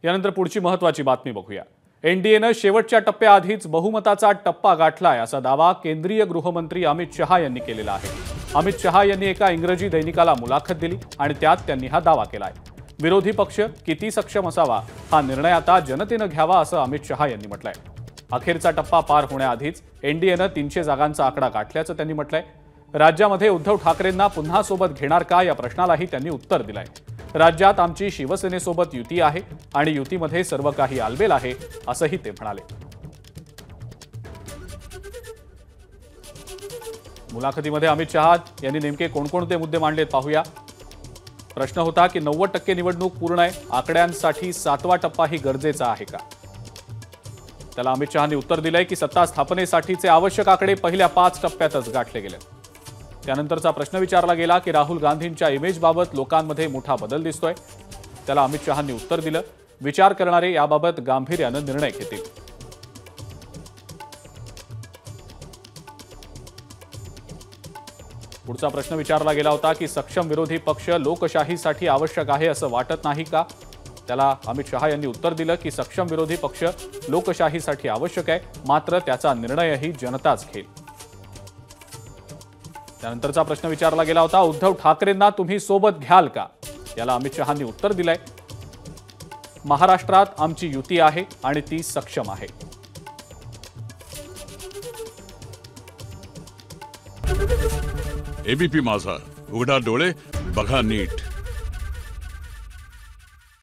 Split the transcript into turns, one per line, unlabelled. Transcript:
यानंतर पुढची महत्त्वाची बातमी बघूया। एनडीएनं शेवटच्या टप्प्याआधीच बहुमताचा टप्पा गाठलाय असा दावा केंद्रीय गृहमंत्री अमित शहा यांनी केलेला आहे। अमित शहा यांनी एका इंग्रजी दैनिकाला मुलाखत दिली आणि त्यात त्यांनी हा दावा केलाय। विरोधी पक्ष किती सक्षम असावा हा निर्णय आता जनतेनं घ्यावा असं अमित शहा यांनी म्हटलंय। अखेरचा टप्पा पार होण्याआधीच एनडीएनं 300 जागांचा आकडा गाठल्याचं त्यांनी म्हटलंय। राज्यामध्ये उद्धव ठाकरेंना पुन्हा सोबत घेणार का या प्रश्नालाही त्यांनी उत्तर दिलंय। राज्यात आमची शिवसेनेसोबत युती आहे आणि युतीमध्ये सर्व काही आलबेल आहे असंही ते म्हणाले। मुलाखतीमध्ये अमित शहा यांनी नेमके कोणकोणते मुद्दे मांडलेत पाहूया। प्रश्न होता की 90% निवडणूक पूर्ण आहे, आकड्यांसाठी 7वा टप्पाही गरजेचा आहे का? त्याला अमित शहांनी उत्तर दिलंय की सत्ता स्थापनेसाठीचे आवश्यक आकडे पहिल्या 5 टप्प्यातच गाठले गेले। त्यानंतरचा प्रश्न विचारला गेला की राहुल गांधींच्या इमेजबाबत लोकांमध्ये मोठा बदल दिसतोय। त्याला अमित शहांनी उत्तर दिलं, विचार करणारे याबाबत गांभीर्यानं निर्णय घेतील। पुढचा प्रश्न विचारला गेला होता की सक्षम विरोधी पक्ष लोकशाहीसाठी आवश्यक आहे असं वाटत नाही का? त्याला अमित शहा यांनी उत्तर दिलं की सक्षम विरोधी पक्ष लोकशाहीसाठी आवश्यक आहे, मात्र त्याचा निर्णयही जनताच घेईल। त्यानंतरचा प्रश्न विचारला गेला होता उद्धव ठाकरेंना तुम्ही सोबत घ्याल का? याला अमित शहांनी उत्तर दिलंय, महाराष्ट्रात आमची युती आहे आणि ती सक्षम आहे।
एबीपी माझा, उघडा डोळे बघा नीट।